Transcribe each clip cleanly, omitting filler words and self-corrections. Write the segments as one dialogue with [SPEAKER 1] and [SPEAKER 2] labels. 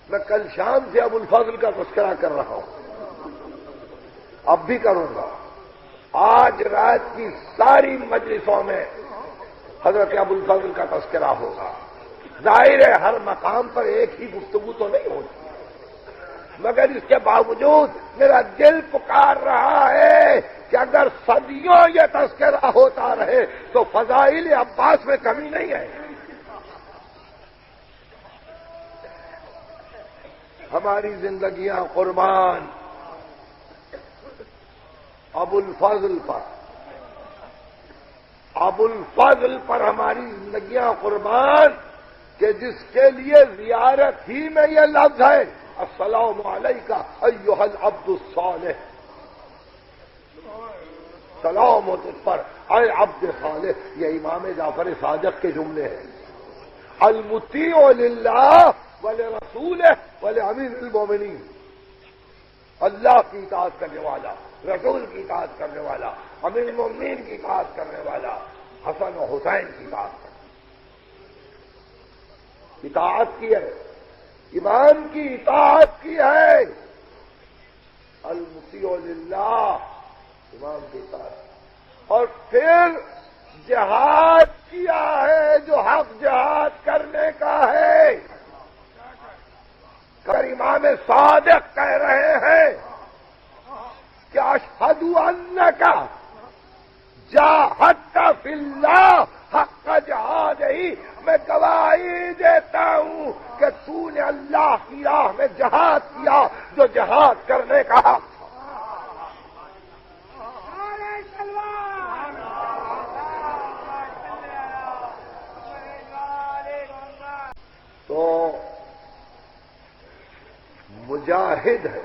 [SPEAKER 1] میں کل شام سے ابو الفضل کا تذکرہ کر رہا ہوں، اب بھی کروں گا۔ آج رات کی ساری مجلسوں میں حضرت ابو الفضل کا تذکرہ ہوگا۔ ظاہر ہے ہر مقام پر ایک ہی گفتگو تو نہیں ہوتی، مگر اس کے باوجود میرا دل پکار رہا ہے کہ اگر صدیوں یہ تذکرہ ہوتا رہے تو فضائل عباس میں کمی نہیں ہے۔ ہماری زندگیاں قربان ابو الفضل پر، ابو الفضل پر ہماری زندگیاں قربان کہ جس کے لیے زیارت ہی میں یہ لفظ ہے، السلام علیکہ ایھا العبد الصالح، سلام ہو تجھ پر اے عبد صالح۔ یہ امام جعفر صادق کے جملے ہیں۔ المطیع للہ ولرسولہ ولامیر المومنین، اللہ کی اطاعت کرنے والا، رسول کی اطاعت کرنے والا، امیر المومنین کی اطاعت کرنے والا، حسن و حسین کی اطاعت کرنے والا۔ اطاعت کی ہے، امام کی اطاعت کی ہے، المطیع للہ، امام کی اطاعت، اور پھر جہاد کیا ہے جو حق جہاد کرنے کا ہے۔ اگر امام صادق کہہ رہے ہیں کہ اشہد انک جاہدت فی اللہ حق جہاد ہی، میں گواہی دیتا ہوں کہ تو نے اللہ کی راہ میں جہاد کیا جو جہاد کرنے کا حق تھا۔ تو مجاہد ہے،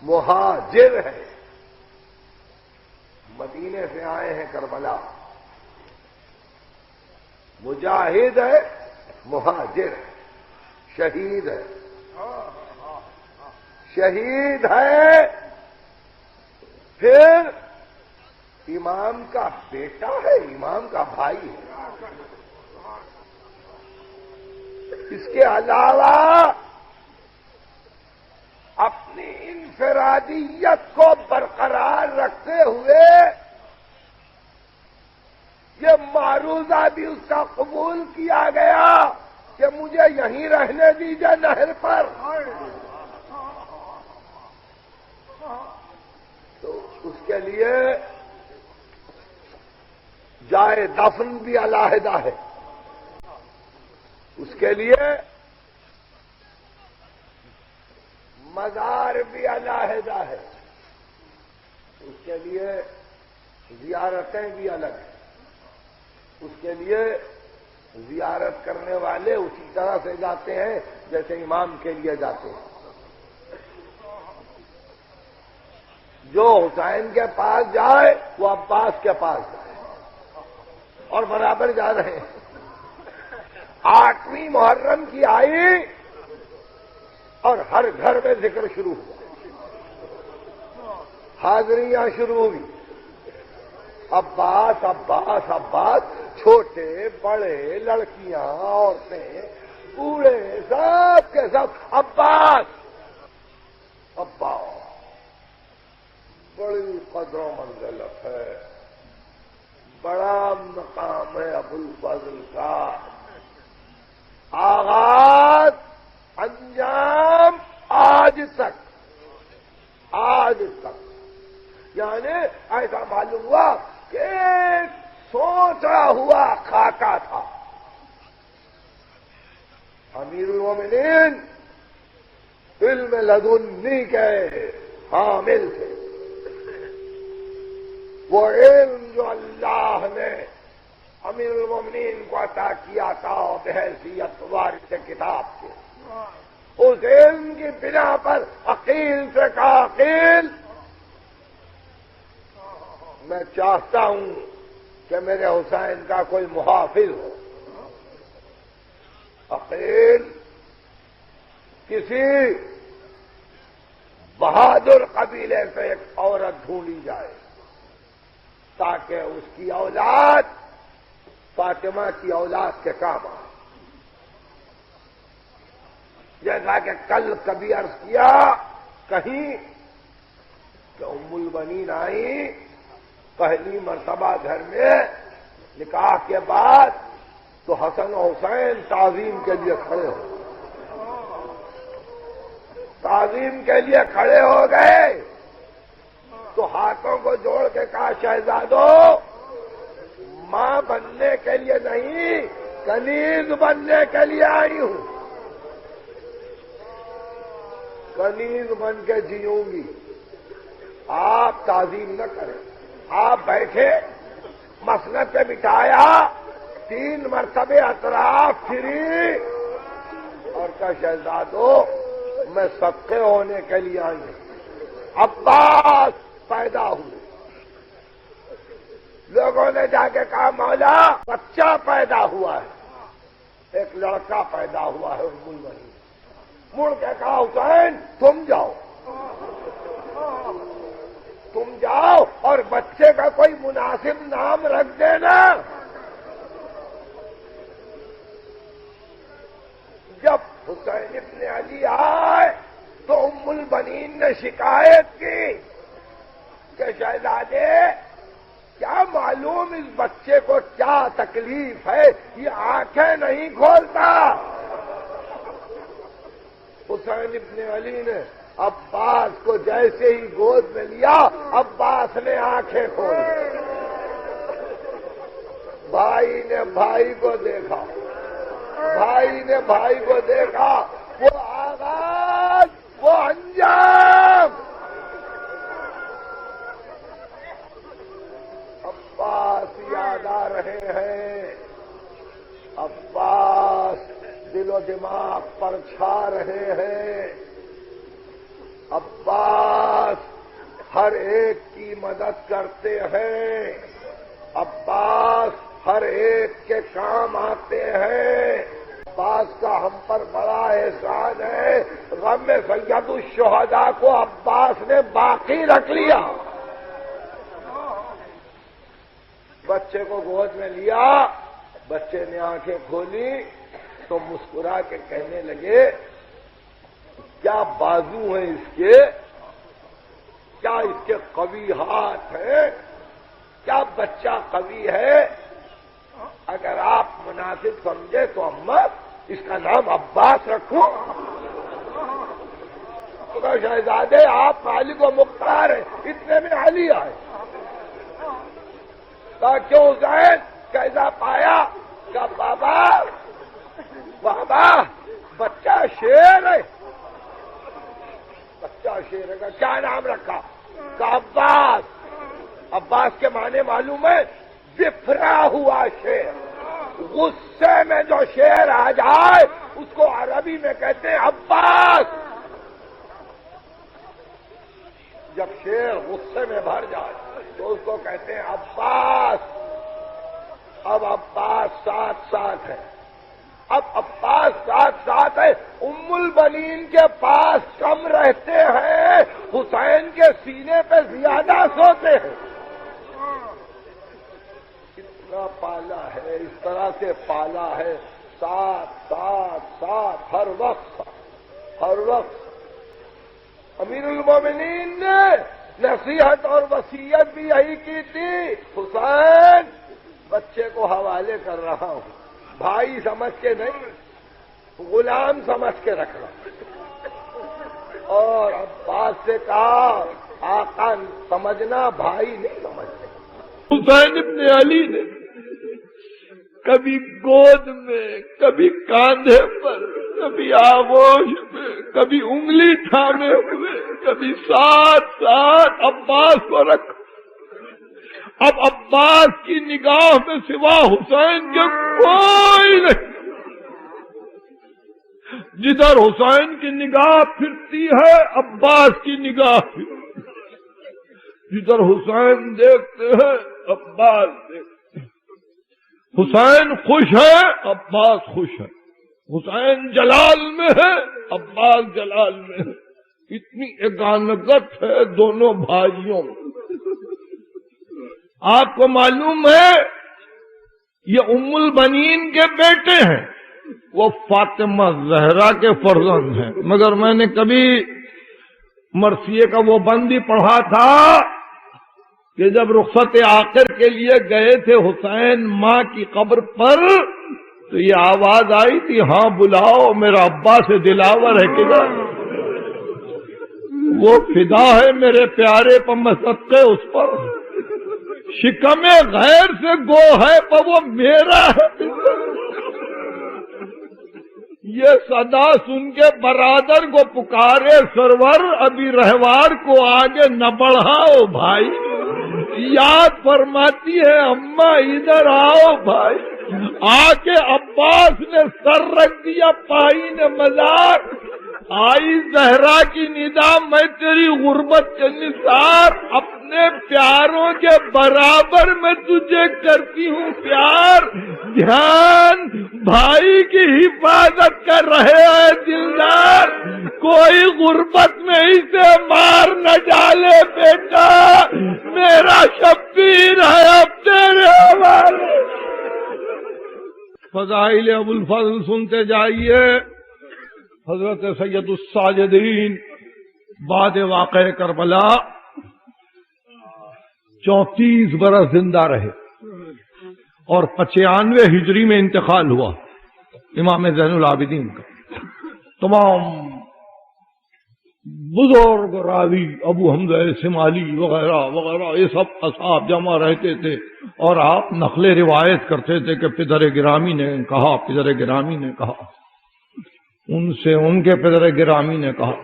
[SPEAKER 1] مہاجر ہے، مدینے سے آئے ہیں کربلا، مجاہد ہے، مہاجر ہے، شہید ہے، شہید ہے، پھر امام کا بیٹا ہے، امام کا بھائی ہے۔ اس کے علاوہ اپنی انفرادیت کو برقرار رکھتے ہوئے یہ معروضہ بھی اس کا قبول کیا گیا کہ مجھے یہیں رہنے دیجیے نہر پر، تو اس کے لیے جائے دفن بھی علیحدہ ہے، اس کے لیے مزار بھی علیحدہ ہے، اس کے لیے زیارتیں بھی الگ ہیں، اس کے لیے زیارت کرنے والے اسی طرح سے جاتے ہیں جیسے امام کے لیے جاتے ہیں۔ جو حسین کے پاس جائے وہ عباس کے پاس جائے، اور برابر جا رہے ہیں۔ 8ویں محرم کی آئی اور ہر گھر میں ذکر شروع ہوا، حاضریاں شروع ہوئی، عباس عباس عباس، چھوٹے بڑے، لڑکیاں، عورتیں، بوڑھے، سب کے سب عباس عباس۔ بڑی قدر و منزلت ہے، بڑا مقام ہے ابو الفضل کا، آغاز انجام آج تک، آج تک، یعنی ایسا معلوم ہوا کہ ایک سوچا ہوا خاکہ تھا۔ امیر المومنین علم لدنی کے حامل تھے، وہ علم جو اللہ نے امیر المومنین کو عطا کیا تھا بحیثیت وارث کتاب کے، اس علم کی بنا پر عقیل سے کہا عقیل میں چاہتا ہوں کہ میرے حسین کا کوئی محافظ ہو۔ عقیل کسی بہادر قبیلے سے ایک عورت ڈھونڈی جائے تاکہ اس کی اولاد فاطمہ کی اولاد کے کام آئے۔ جیسا کہ کل کبھی عرض کیا کہیں کہ ام البنین آئی پہلی مرتبہ گھر میں نکاح کے بعد تو حسن و حسین تعظیم کے لیے کھڑے ہو تعظیم کے لیے کھڑے ہو گئے تو ہاتھوں کو جوڑ کے کہا شہزادو ماں بننے کے لیے نہیں کنیز بننے کے لیے آئی ہوں کنیز بن کے جیوں گی آپ تعظیم نہ کریں آپ بیٹھے مسند پہ بٹھایا 3 مرتبے اطراف پھری اور کہا شہزادو میں صدقے ہونے کے لیے آئی ہوں عباس پیدا ہوئے لوگوں نے جا کے کہا مولا بچہ پیدا ہوا ہے ایک لڑکا پیدا ہوا ہے ام البنین مڑ کے کہا حسین تم جاؤ اور بچے کا کوئی مناسب نام رکھ دینا جب حسین ابن علی آئے تو ام البنین نے شکایت کی کہ شہزادے کیا معلوم اس بچے کو کیا تکلیف ہے یہ آنکھیں نہیں کھولتا حسین ابن علی نے عباس کو جیسے ہی گود میں لیا عباس نے آنکھیں کھولی بھائی نے بھائی کو دیکھا بھائی نے بھائی کو دیکھا وہ آغاز وہ انجام عباس یاد آ رہے ہیں عباس دل و دماغ پر چھا رہے ہیں عباس ہر ایک کی مدد کرتے ہیں عباس ہر ایک کے کام آتے ہیں عباس کا ہم پر بڑا احسان ہے غم سید الشہداء کو عباس نے باقی رکھ لیا بچے کو گود میں لیا بچے نے آنکھیں کھولی تو مسکرا کے کہنے لگے کیا بازو ہیں اس کے کیا اس کے قوی ہاتھ ہیں کیا بچہ قوی ہے اگر آپ مناسب سمجھے تو اماں اس کا نام عباس رکھو تو شہزادے آپ مالک و مختار ہیں اتنے میں علی آئے کیوں حسین کیسا پایا کہ بابا بچہ شیر ہے بچہ شیر ہے کیا نام رکھا کہ عباس عباس کے معنی معلوم ہے بفرا ہوا شیر غصے میں جو شیر آ جائے اس کو عربی میں کہتے ہیں عباس جب شیر غصے میں بھر جائے تو اس کو کہتے ہیں عباس اب عباس ساتھ ہے اب عباس ساتھ ہے ام البنین کے پاس کم رہتے ہیں حسین کے سینے پہ زیادہ سوتے ہیں اتنا پالا ہے اس طرح سے پالا ہے ساتھ ہر وقت امیر المومنین نے نصیحت اور وصیت بھی یہی کی تھی حسین بچے کو حوالے کر رہا ہوں بھائی سمجھ کے نہیں غلام سمجھ کے رکھنا اور عباس سے کہا آقا سمجھنا بھائی نہیں سمجھنا
[SPEAKER 2] حسین ابن علی نے کبھی گود میں کبھی کاندھے پر کبھی آغوش میں کبھی انگلی تھامے ہوئے کبھی ساتھ عباس کو رکھا اب عباس کی نگاہ میں سوا حسین کے کوئی نہیں جدھر حسین کی نگاہ پھرتی ہے عباس کی نگاہ پھرتی جدھر حسین دیکھتے ہیں عباس دیکھتے ہیں حسین خوش ہے عباس خوش ہے حسین جلال میں ہے عباس جلال میں ہے اتنی اکانگت ہے دونوں بھائیوں میں آپ کو معلوم ہے یہ ام البنین کے بیٹے ہیں وہ فاطمہ زہرا کے فرزند ہیں، مگر میں نے کبھی مرثیے کا وہ بند ہی پڑھا تھا کہ جب رخصت آخر کے لیے گئے تھے حسین ماں کی قبر پر تو یہ آواز آئی تھی، ہاں بلاؤ میرا ابا سے دلاور ہے کدھر؟ وہ فدا ہے میرے پیارے پر صدقے اس پر، شکم غیر سے گو ہے پر وہ میرا ہے۔ یہ صدا سن کے برادر کو پکارے، سرور ابھی رہوار کو آگے نہ بڑھاؤ بھائی، یاد فرماتی ہے اماں ادھر آؤ بھائی۔ آ کے عباس نے سر رکھ دیا پائی نے مزار، آئی زہرا کی ندا میں تیری غربت کے نثار، اپنے پیاروں کے برابر میں تجھے کرتی ہوں پیار، دھیان بھائی کی حفاظت کر رہے ہیں دلدار، کوئی غربت میں اسے مار نہ ڈالے بیٹا، میرا شبیر ہے اب تیرے حوالے۔ فضائل ابو الفضل سنتے جائیے۔ حضرت سید الساجدین بعد واقع کربلا 34 برس زندہ رہے اور 95 ہجری میں انتقال ہوا امام زین العابدین کا۔ تمام بزرگ راوی ابو حمزہ شمالی وغیرہ وغیرہ یہ سب اصحاب جمع رہتے تھے اور آپ نقل روایت کرتے تھے کہ پدر گرامی نے کہا، پدر گرامی نے کہا، ان سے ان کے پدر گرامی نے کہا۔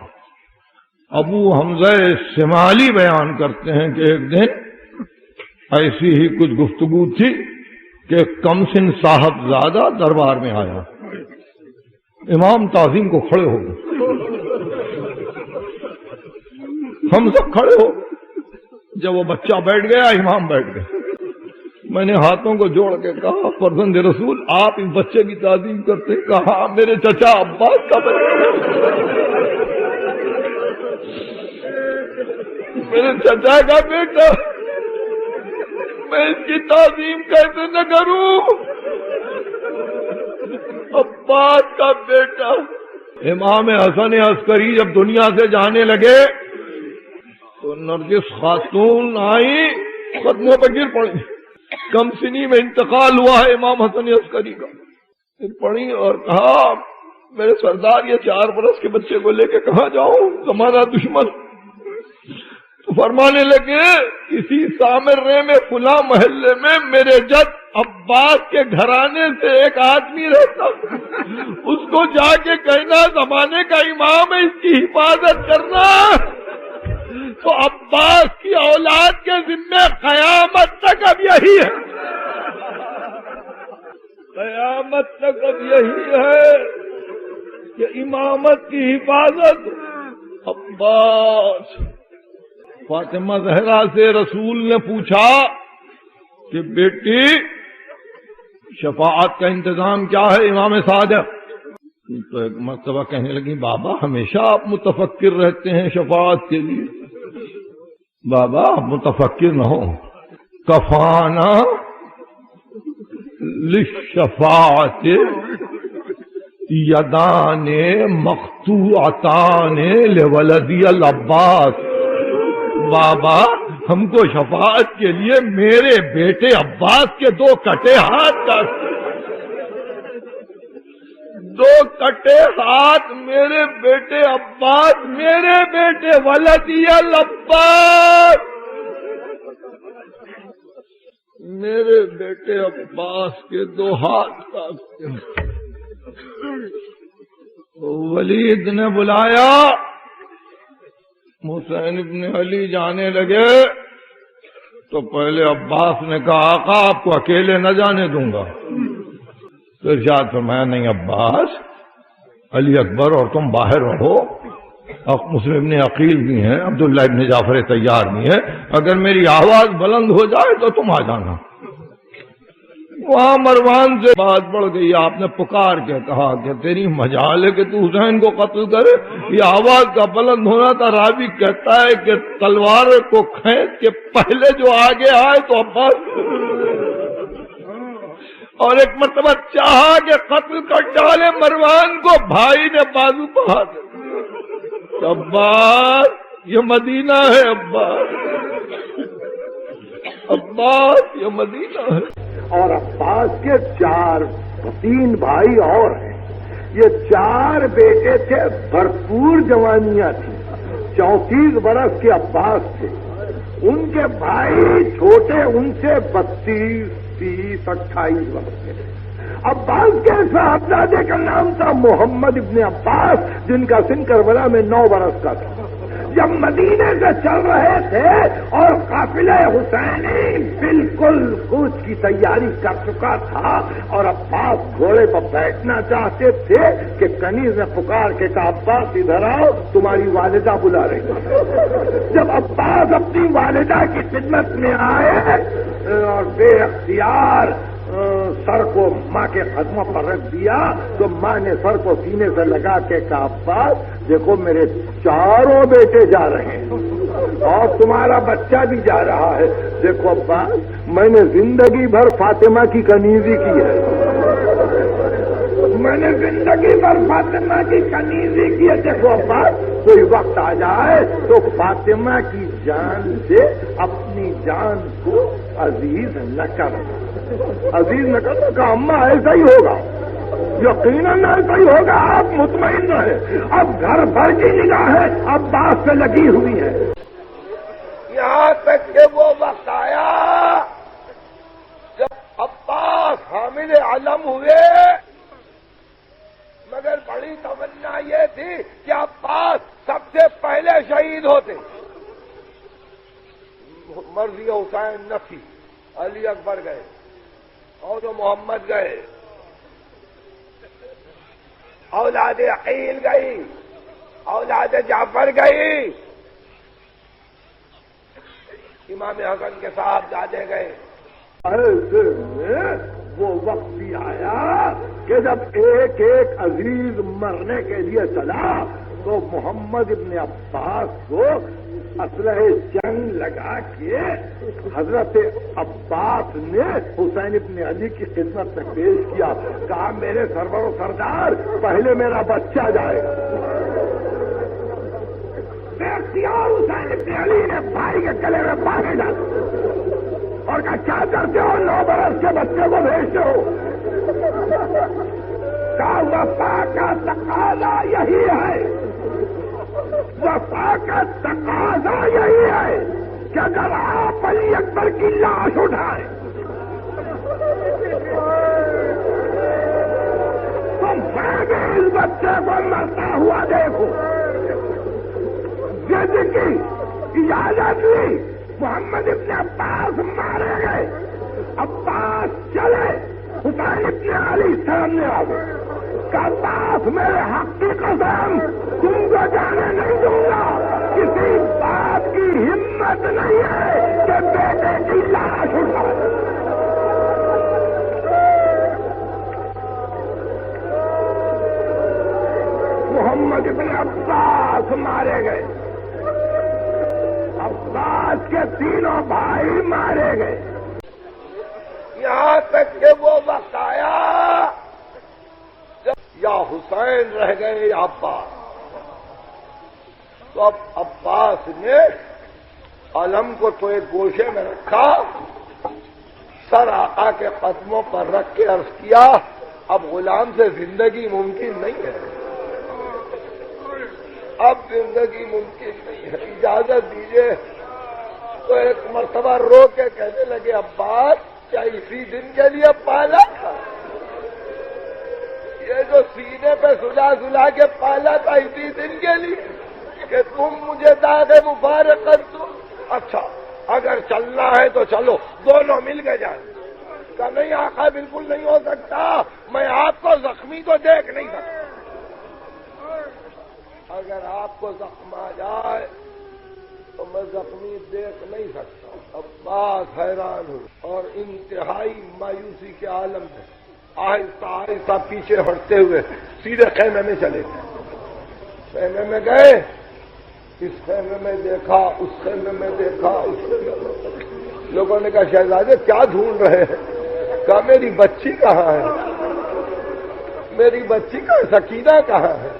[SPEAKER 2] ابو حمزہ شمالی بیان کرتے ہیں کہ ایک دن ایسی ہی کچھ گفتگو تھی کہ کمسن صاحب زادہ دربار میں آیا، امام تعظیم کو کھڑے ہو گئے، ہم سب کھڑے ہو، جب وہ بچہ بیٹھ گیا امام بیٹھ گئے۔ میں نے ہاتھوں کو جوڑ کے کہا فرزند رسول آپ اس بچے کی تعظیم کرتے؟ کہا میرے چچا عباس کا بیٹا، میرے چچا کا بیٹا، میں اس کی تعظیم کیسے نہ کروں؟ عباس کا بیٹا۔ امام حسن عسکری جب دنیا سے جانے لگے تو نرجس خاتون آئی، قدموں پہ گر پڑی، کم سنی میں انتقال ہوا ہے امام حسن عسکری کا۔ پھر پڑھی اور کہا میرے سردار یہ 4 برس کے بچے کو لے کے کہاں جاؤں، زمانہ دشمن۔ تو فرمانے لگے اسی سامرے میں فلاں محلے میں میرے جد عباس کے گھرانے سے ایک آدمی رہتا، اس کو جا کے کہنا زمانے کا امام ہے، اس کی حفاظت کرنا۔ تو عباس کی اولاد کے ذمے قیامت تک اب یہی ہے، قیامت تک اب یہی ہے کہ امامت کی حفاظت عباس۔ فاطمہ زہرا سے رسول نے پوچھا کہ بیٹی شفاعت کا انتظام کیا ہے امام صادق؟ تو ایک مرتبہ کہنے لگی بابا ہمیشہ آپ متفکر رہتے ہیں شفاعت کے لیے۔ بابا آپ متفکر نہ ہو، کفانا للشفاعت یدان مقطوعتان لولدی العباس۔ بابا ہم کو شفاعت کے لیے میرے بیٹے عباس کے 2 کٹے ہاتھ کا، 2 کٹے ہاتھ میرے بیٹے عباس، میرے بیٹے ولدی العباس، میرے بیٹے عباس کے 2 ہاتھ کا۔ ولید نے بلایا، حسین ابن علی جانے لگے تو پہلے عباس نے کہا آقا آپ کو اکیلے نہ جانے دوں گا۔ تو ارشاد فرمایا نہیں عباس، علی اکبر اور تم باہر رہو، مسلم ابن عقیل بھی ہیں، عبداللہ ابن جعفر طیار بھی ہیں، اگر میری آواز بلند ہو جائے تو تم آ جانا۔ وہاں مروان سے بات بڑھ گئی، آپ نے پکار کے کہا کہ تیری مجال ہے کہ تو حسین کو قتل کرے؟ یہ آواز کا بلند ہونا تھا۔ راوی کہتا ہے کہ تلوار کو کھینچ کے پہلے جو آگے آئے تو عباس، اور ایک مرتبہ چاہا کہ قتل کر ڈالے مروان کو، بھائی نے بازو پہا دیا، عباس یہ مدینہ ہے، عباس یہ مدینہ ہے۔
[SPEAKER 1] اور عباس کے 3 بھائی اور ہیں، یہ 4 بیٹے تھے، بھرپور جوانیاں تھیں، 34 برس کے عباس تھے، ان کے بھائی چھوٹے ان سے 32، 30، 28 برس کے تھے۔ عباس کے صاحبزادے کا نام تھا محمد ابن عباس، جن کا سن کربلا میں 9 برس کا تھا۔ جب مدینے سے چل رہے تھے اور قافلہ حسینی بالکل کوچ کی تیاری کر چکا تھا اور عباس گھوڑے پر بیٹھنا چاہتے تھے کہ کنیز نے پکار کے کہا عباس ادھر آؤ، تمہاری والدہ بلا رہی ہے۔ جب عباس اپنی والدہ کی خدمت میں آئے اور بے اختیار سر کو ماں کے قدموں پر رکھ دیا تو ماں نے سر کو سینے سے لگا کے کہا عباس دیکھو میرے 4 بیٹے جا رہے ہیں اور تمہارا بچہ بھی جا رہا ہے، دیکھو عباس میں نے زندگی بھر فاطمہ کی کنیزی کی ہے، میں نے زندگی بھر فاطمہ کی کنیزی کی ہے، دیکھو عباس کوئی وقت آ جائے تو فاطمہ کی جان سے اپنی جان کو عزیز نہ کرنا، عزیز نہ کرنا کہ اماں ایسا ہی ہوگا، یقیناً ایسا ہی ہوگا، آپ مطمئن رہے۔ اب گھر بھر کی نگاہیں عباس سے لگی ہوئی ہے،
[SPEAKER 2] یہاں تک کہ وہ وقت آیا جب عباس حامل علم ہوئے، مگر بڑی تمنا یہ تھی کہ عباس سب سے پہلے شہید ہوتے۔ مرضی حسین نہ تھی، علی اکبر گئے اور جو محمد گئے، اولاد عقیل گئی، اولاد جعفر گئی، امام حسن کے صاحبزادے گئے۔
[SPEAKER 1] ایسے میں وہ وقت بھی آیا کہ جب ایک ایک عزیز مرنے کے لیے چلا تو محمد ابن عباس کو اسلحہ جنگ لگا کے حضرت عباس نے حسین ابن علی کی خدمت میں پیش کیا، کہا میرے سرور و سردار پہلے میرا بچہ جائے گا۔ اختیار حسین ابن علی نے بھائی کے گلے میں پانی ڈالا اور کہا کیا کرتے ہو، 9 برس کے بچے کو بھیجتے ہو؟ کہا وفا کا تقاضا یہی ہے، وفا کا تقاضا یہی ہے کہ اگر آپ علی اکبر کی لاش اٹھائیں تو میں اس بچے کو مرتا ہوا دیکھو۔ ضد کی اجازت لی، محمد ابن عباس مارے گئے، عباس چلے، حسین ابن علی سامنے آ گئے، کہ عباس میرے حق کی قسم تم کو جانے نہیں دوں گا، کسی بات کی ہمت نہیں ہے کہ بیٹے کی لاش اٹھائے۔ محمد ابن عباس مارے گئے، عباس کے 3 بھائی مارے گئے،
[SPEAKER 2] یہاں تک کہ وہ وقت آیا جب یا حسین رہ گئے یا عباس، تو اب عباس نے علم کو تو ایک گوشے میں رکھا، سر آقا کے قدموں پر رکھ کے عرض کیا اب غلام سے زندگی ممکن نہیں ہے، اب زندگی ممکن نہیں ہے، اجازت دیجیے۔ تو ایک مرتبہ رو کے کہنے لگے عباس کیا اسی دن کے لیے پالا تھا؟ یہ جو سینے پہ سلا کے پالا تھا اسی دن کے لیے کہ تم مجھے داغ مبارکت دو؟ اچھا اگر چلنا ہے تو چلو، دونوں مل کے جائیں۔ کہا نہیں آقا بالکل نہیں ہو سکتا، میں آپ کو زخمی کو دیکھ نہیں سکتا، اگر آپ کو زخم آ جائے تو میں زخمی دیکھ نہیں سکتا۔ عباس حیران ہوئے اور انتہائی مایوسی کے عالم میں آہستہ آہستہ پیچھے ہٹتے ہوئے سیدھے خیمے میں چلے گئے۔ خیمے میں گئے، اس خیمے میں دیکھا، اس خیمے میں دیکھا، اس خیمے میں، لوگوں نے کہا شہزادے کیا ڈھونڈ رہے ہیں؟
[SPEAKER 1] کہا میری بچی کہاں ہے؟ میری بچی کہاں؟ سکینہ کہاں ہے؟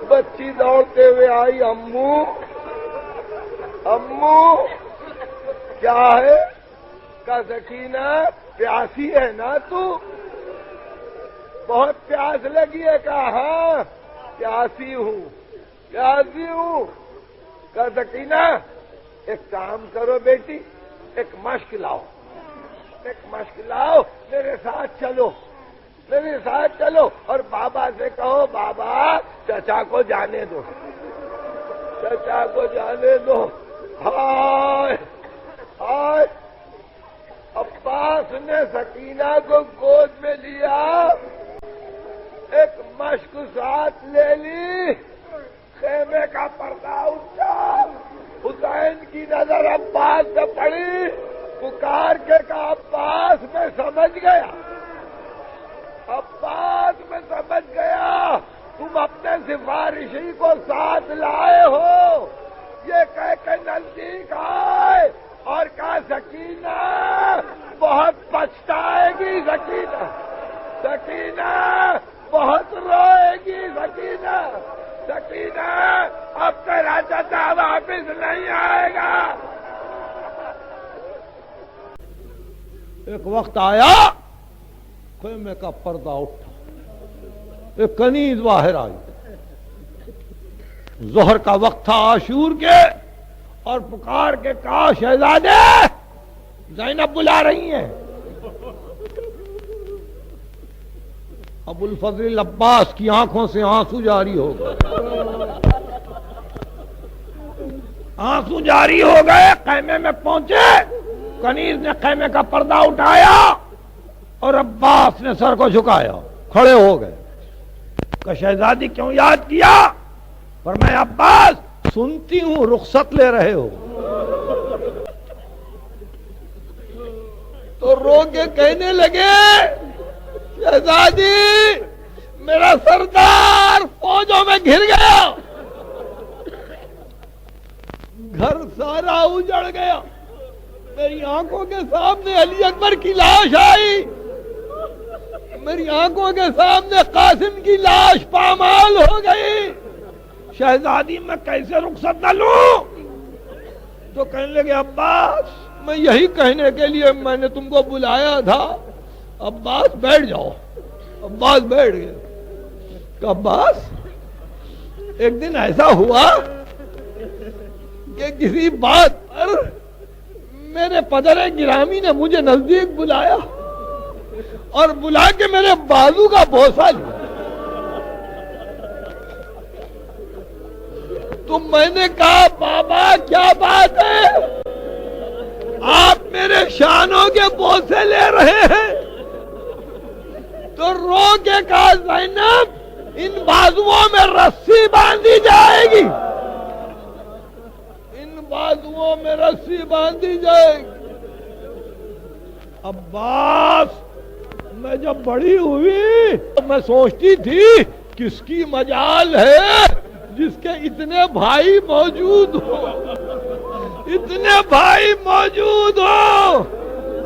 [SPEAKER 1] بچی دوڑتے ہوئے آئی، امو امو کیا ہے؟ کہا سکینہ پیاسی ہے نا تو؟ بہت پیاس لگی ہے؟ کہا ہاں پیاسی ہوں پیاسی ہوں۔ کہا سکینہ ایک کام کرو بیٹی، ایک مشق لاؤ، ایک مشق لاؤ، میرے ساتھ چلو، میرے ساتھ چلو اور بابا سے کہو بابا چچا کو جانے دو، چچا کو جانے دو۔ ہائے ہائے، عباس نے سکینہ کو گود میں لیا، ایک مشق ساتھ لے لی، خیمے کا پردہ اٹھا، حسین کی نظر عباس سے پڑی، پکار کے کہا عباس میں سمجھ گیا، عباس میں سمجھ گیا تم اپنے سفارشی کو ساتھ لائے ہو۔ یہ کہہ کے نزدیک آئے اور کہا سکینہ بہت پچھتائے گی، سکینہ سکینہ بہت روئے گی، سکینہ سکینہ اب تیرا چچا واپس نہیں آئے گا۔
[SPEAKER 2] ایک وقت آیا خیمے کا پردہ اٹھا، ایک کنیز باہر آئی، ظہر کا وقت تھا عاشور کے، اور پکار کے کہا شہزادے زینب بلا رہی ہیں۔ ابو الفضل عباس کی آنکھوں سے آنسو جاری ہو گئے، آنسو جاری ہو گئے۔ خیمے میں پہنچے، کنیز نے خیمے کا پردہ اٹھایا اور عباس نے سر کو جھکایا، کھڑے ہو گئے۔ کہ شہزادی کیوں یاد کیا؟ فرمایا عباس سنتی ہوں رخصت لے رہے ہو، تو رو کے کہنے لگے شہزادی میرا سردار فوجوں میں گھر گیا، گھر سارا اجڑ گیا، میری آنکھوں کے سامنے علی اکبر کی لاش آئی، میری آنکھوں کے سامنے قاسم کی لاش پامال ہو گئی، شہزادی میں کیسے رخصت نہ لوں؟ تو کہنے لگے عباس میں یہی کہنے کے لیے میں نے تم کو بلایا تھا، عباس بیٹھ جاؤ۔ عباس بیٹھ گئے۔ کہ عباس ایک دن ایسا ہوا کہ کسی بات پر میرے پدر گرامی نے مجھے نزدیک بلایا اور بلا کے میرے بازو کا بوسہ لیا، تو میں نے کہا بابا کیا بات ہے، آپ میرے شانوں کے بوسے لے رہے ہیں؟ تو رو کے کہا زینب ان بازوؤں میں رسی باندھی جائے گی، ان بازوؤں میں رسی باندھی جائے گی۔ عباس میں جب بڑی ہوئی تو میں سوچتی تھی کس کی مجال ہے جس کے اتنے بھائی موجود ہو، اتنے بھائی موجود ہو،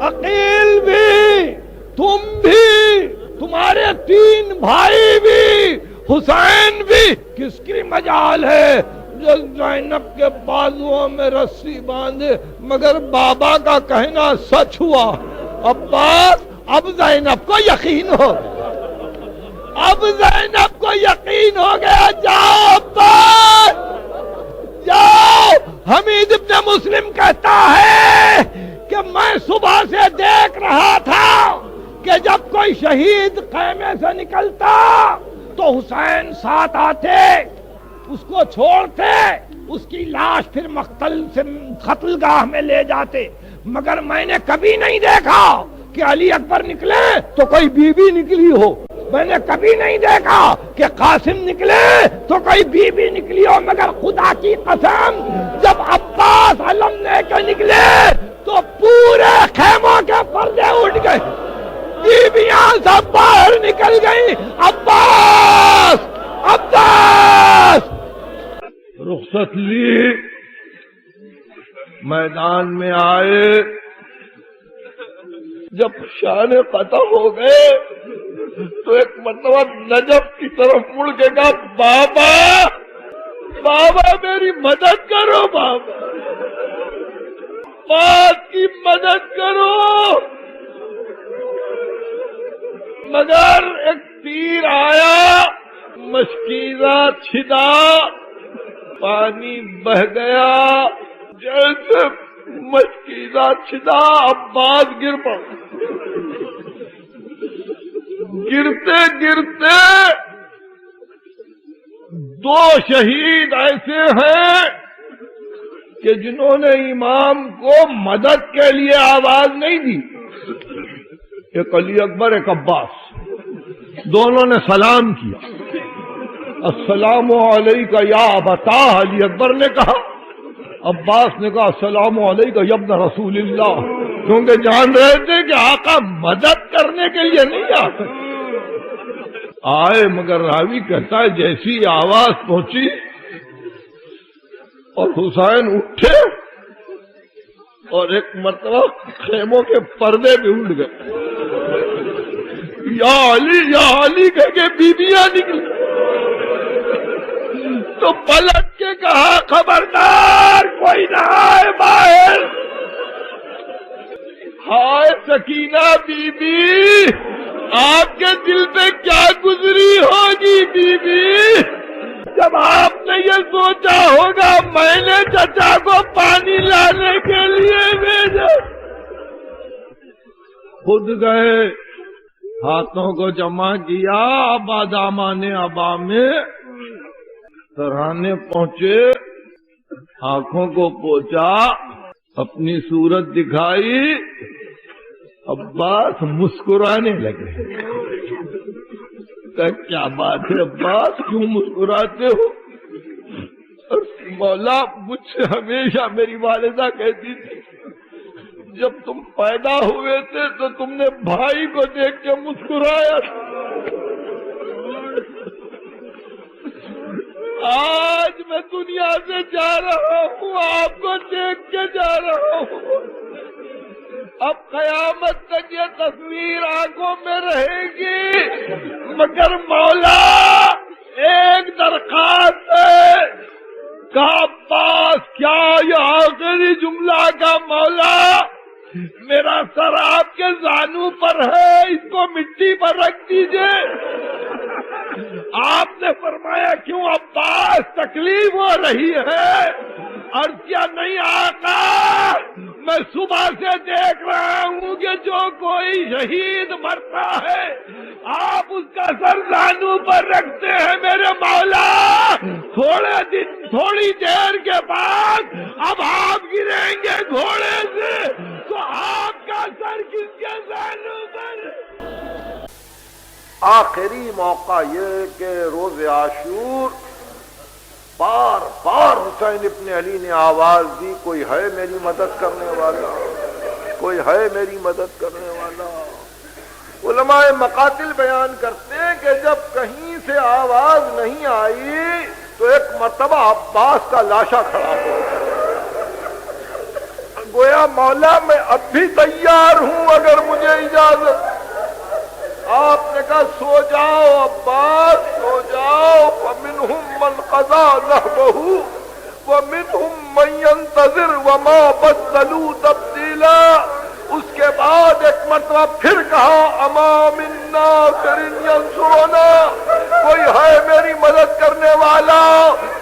[SPEAKER 2] عقیل بھی، تم بھی، تمہارے 3 بھائی بھی، حسین بھی، کس کی مجال ہے جو زینب کے بازوؤں میں رسی باندھے؟ مگر بابا کا کہنا سچ ہوا۔ عباس اب زینب کو یقین ہو گیا، اب زینب کو یقین ہو گیا، جاؤ عباس جاؤ۔ حمید ابن مسلم کہتا ہے کہ میں صبح سے دیکھ رہا تھا کہ جب کوئی شہید خیمے سے نکلتا تو حسین ساتھ آتے، اس کو چھوڑتے، اس کی لاش پھر مقتل سے قتل گاہ میں لے جاتے، مگر میں نے کبھی نہیں دیکھا کہ علی اکبر نکلے تو کوئی بی بی نکلی ہو، میں نے کبھی نہیں دیکھا کہ قاسم نکلے تو کوئی بی بی نکلی ہو، مگر خدا کی قسم جب عباس علم لے کے نکلے تو پورے خیموں کے پردے اٹھ گئے، بیویاں سب باہر نکل گئی۔ عباس عباس
[SPEAKER 1] رخصت لی، میدان میں آئے،
[SPEAKER 2] جب شان قطع ہو گئے تو ایک مرتبہ نجف کی طرف مڑ کے کہا بابا بابا میری مدد کرو بابا بات کی مدد کرو. مگر ایک تیر آیا مشکیزہ چھدا پانی بہ گیا. جیسے مشکیزہ چھدا عباس گر پڑا. گرتے گرتے دو شہید ایسے ہیں کہ جنہوں نے امام کو مدد کے لیے آواز نہیں دی. ایک علی اکبر ایک عباس، دونوں نے سلام کیا. السلام علیکہ یا ابتا، علی اکبر نے کہا. عباس نے کہا السلام علیکہ یا ابن رسول اللہ، کیونکہ جان رہے تھے کہ آقا مدد کرنے کے لیے نہیں آتے. آئے مگر راوی کہتا ہے جیسی آواز پہنچی اور حسین اٹھے اور ایک مرتبہ خیموں کے پردے بھی اڑ گئے. یا علی کہہ کے بیبیاں نکلی تو پلٹ کے کہا خبردار کوئی نہ آئے باہر. ہائے سکینہ بی بی، آپ کے دل پہ کیا گزری ہوگی بی بی جب آپ نے یہ سوچا ہوگا میں نے چچا کو پانی لانے کے لیے بھیجا. خود گئے، ہاتھوں کو جمع کیا، بادامان ابا میں سرہانے پہنچے، آنکھوں کو پوچھا، اپنی صورت دکھائی. عباس مسکرانے لگے. کیا بات ہے عباس، کیوں مسکراتے ہو؟ مولا مجھ سے ہمیشہ میری والدہ کہتی تھی جب تم پیدا ہوئے تھے تو تم نے بھائی کو دیکھ کے مسکرایا. آج میں دنیا سے جا رہا ہوں آپ کو دیکھ کے جا رہا ہوں. اب قیامت تک یہ تصویر آنکھوں میں رہے گی. مگر مولا ایک درخواست ہے. کہا عباس کیا یہ آخری جملہ کا مولا میرا سر آپ کے زانو پر ہے، اس کو مٹی پر رکھ دیجئے. آپ نے فرمایا کیوں عباس تکلیف ہو رہی ہے؟ عرض کیا نہیں آقا، میں صبح سے دیکھ رہا ہوں کہ جو کوئی شہید مرتا ہے آپ اس کا سر زانو پر رکھتے ہیں میرے مولا. تھوڑی دیر کے بعد اب آپ گریں گے گھوڑے سے تو آپ کا سر کس کے زانو پر؟
[SPEAKER 1] آخری موقع یہ کہ روز عاشور بار بار حسین ابن علی نے آواز دی کوئی ہے میری مدد کرنے والا، کوئی ہے میری مدد کرنے والا. علماء مقاتل بیان کرتے ہیں کہ جب کہیں سے آواز نہیں آئی تو ایک مرتبہ عباس کا لاشا کھڑا ہو گویا مولا میں اب بھی تیار ہوں اگر مجھے اجازت. آپ نے کہا سو جاؤ عباس سو جاؤ. وَمِنْهُمْ مَنْ قَضَى نَحْبَهُ وَمِنْهُمْ مَنْ يَنْتَظِرُ وَمَا بَدَّلُوا تَبْدِيلًا. اس کے بعد ایک مرتبہ پھر کہا اما من ناصر ینصرنا، کوئی ہے میری مدد کرنے والا.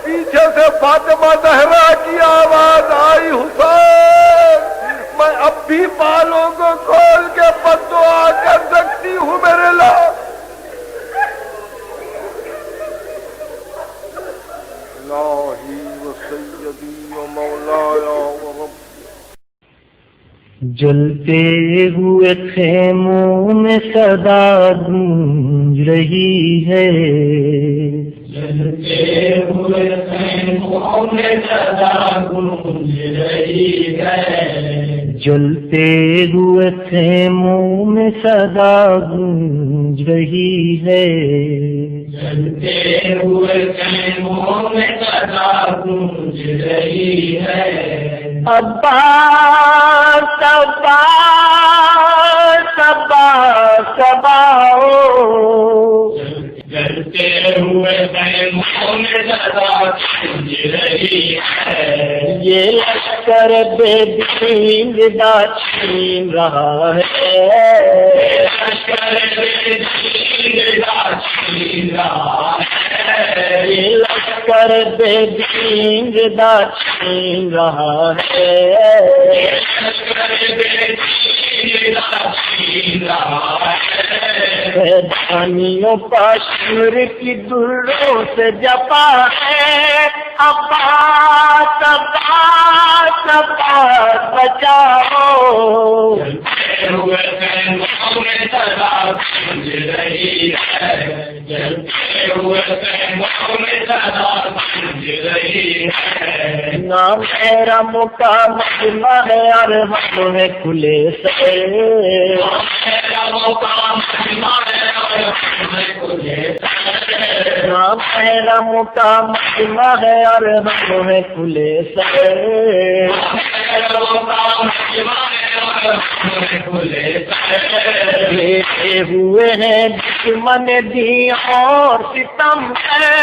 [SPEAKER 1] پیچھے سے فاطمہ زہرا کی آواز آئی حسین میں اب بھی بالوں کو کھول کے بددعا کر سکتی ہوں میرے لال. الہی و سیدی و مولایا و رب.
[SPEAKER 3] جلتے ہوئے خیموں میں صدا گونج رہی ہے، جلتے ہوئے خیموں میں صدا گونج رہی ہے، جلتے ہوئے خیموں میں صدا گونج رہی ہے، جلتے ہوئے خیموں میں صدا گونج رہی ہے. عباس عباس صبا صباؤ
[SPEAKER 4] جلتے ہوئے خیموں میں صدا گونج رہی ہے،
[SPEAKER 3] یہ لشکر بے دین زدہ چھین رہا ہے،
[SPEAKER 4] لشکر بے دین زدہ چھین رہا ہے،
[SPEAKER 3] یہ لشکر بے دین زدہ چھین رہا ہے،
[SPEAKER 4] لشکر بے دین زدہ چھین رہا ہے،
[SPEAKER 3] دانیوں پاشور کی دروں سے جپا ہے، عباس عباس عباس بچاؤ
[SPEAKER 4] جلتے ہوئے خیموں میں صدا گونج رہی ہے، جلتے ہوئے خیموں میں صدا گونج رہی ہے،
[SPEAKER 3] نام میرا مقام مجمع ہے ارحم ہے کھلے سے،
[SPEAKER 4] میرا مقام مجمع ہے ارحم ہے کھلے سے،
[SPEAKER 3] نام میرا مقام مجمع ہے ارحم ہے کھلے سے،
[SPEAKER 4] میرا مقام مجمع ہے ارحم ہے کھلے سے،
[SPEAKER 3] بیٹھے ہوئے ہیں دشمن دی اور ستم ہے،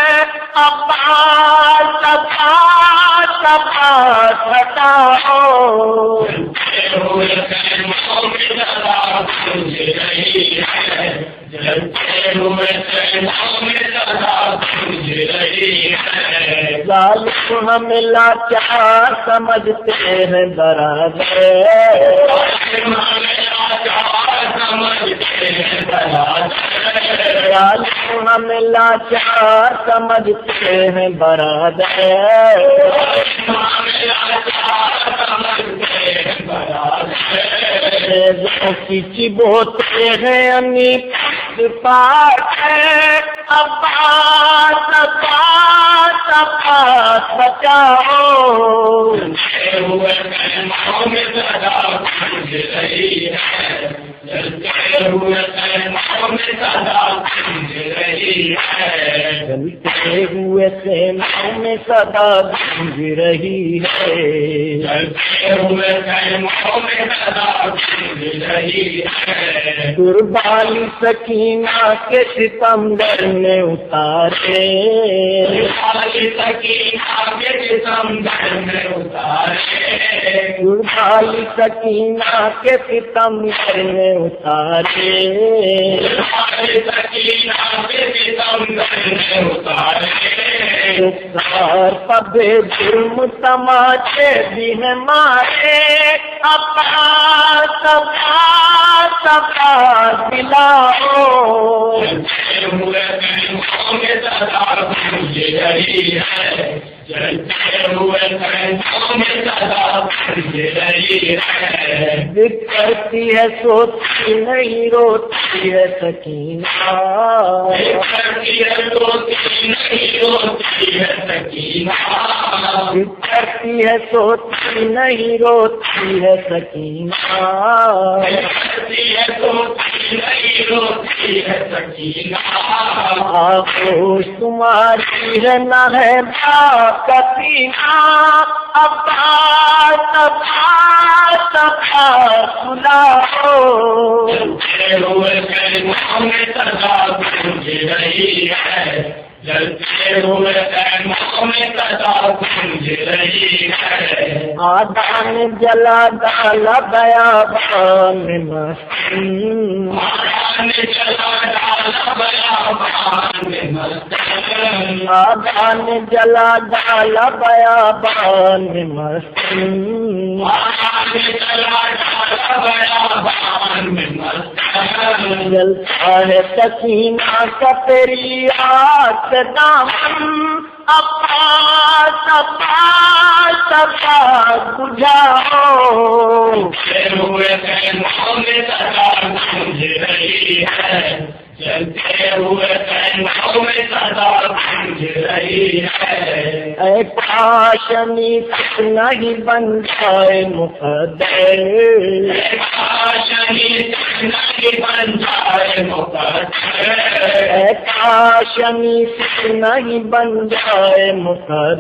[SPEAKER 3] عباس عباس عباس ہٹاؤ
[SPEAKER 4] جلتے ہوئے خیموں میں صدا گونج رہی ہے، جلتے ہوئے خیموں میں صدا گونج رہی ہے،
[SPEAKER 3] ظالم ہمیں لاچار سمجھتے ہیں برادر، ظالم ہمیں لاچار سمجھتے ہیں برادر، کی چبوتے ہیں انی پار ہے، عباس عباس عباس بچاؤ
[SPEAKER 4] ہوئے خیموں میں صدا گونج رہی ہے، جلتے ہوئے خیموں میں صدا گونج رہی ہے،
[SPEAKER 3] جلتے ہوئے خیموں میں صدا گونج رہی ہے،
[SPEAKER 4] جلتے ہوئے خیموں میں صدا گونج رہی ہے،
[SPEAKER 3] قربانی سکینہ کے ستمگر نے اتارے،
[SPEAKER 4] خالی سکینہ کے ستمگر میں اتارے،
[SPEAKER 3] قربانی سکینہ کے ستمگر نے اتارے،
[SPEAKER 4] خالی سکینہ کے ستمگر میں اتارے،
[SPEAKER 3] سار پبے جرم تماچے بھی ہیں مارے، عباس عباس عباس دلاؤ
[SPEAKER 4] جلتے ہوئے خیموں میں صدا گونج رہی ہے، جلتے ہوئے خیموں میں صدا گونج رہی ہے،
[SPEAKER 3] ذکر کرتی ہے سوچتی نہیں روتی ہے سکینہ،
[SPEAKER 4] کرتی ہے روتی نہیں روتی ہے سکینہ،
[SPEAKER 3] ذکر کرتی ہے سوچتی نہیں روتی ہے سکینہ،
[SPEAKER 4] کرتی ہے روتی نہیں روتی ہے سکینہ،
[SPEAKER 3] آغوش تمہاری ہے نہ ہے باپ کا سینہ، عباس عباس عباس بلاؤ
[SPEAKER 4] جلتے ہوئے خیموں میں صدا گونج رہی ہے، جلتے ہوئے خیموں میں صدا گونج رہی ہے،
[SPEAKER 3] آدان جلا ڈالا بیابان مسکین،
[SPEAKER 4] آدان جلا ڈالا بیابان مسکین،
[SPEAKER 3] آدان جلا ڈالا بیابان مسکین،
[SPEAKER 4] آدان جلا ڈالا بیابان مسکین،
[SPEAKER 3] جلتا ہے سکینہ کا تیری آگ سے دامن، عباس عباس عباس بجھاؤ
[SPEAKER 4] جلتے ہوئے خیموں میں صدا گونج رہی ہے، جلتے ہوئے خیموں میں صدا گونج رہی ہے،
[SPEAKER 3] اے کاش امید نہیں بن جائے مقدر،
[SPEAKER 4] شہید نہیں بن جائے مقدر،
[SPEAKER 3] کاش سے نہیں بن جائے مقدر،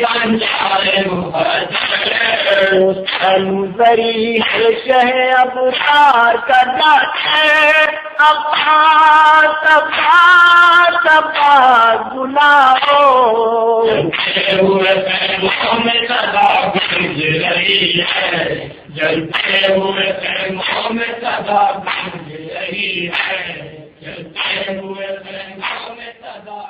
[SPEAKER 4] بن جائے مقدر،
[SPEAKER 3] سنوری ہے شہ ابرار کا ڈاکٹر، عباس عباس عباس بلاؤ،
[SPEAKER 4] جلتے ہوئے خیموں میں صدا گونج رہی ہے، جلتے ہوئے خیموں میں صدا گونج رہی ہے، جلتے ہوئے خیموں میں صدا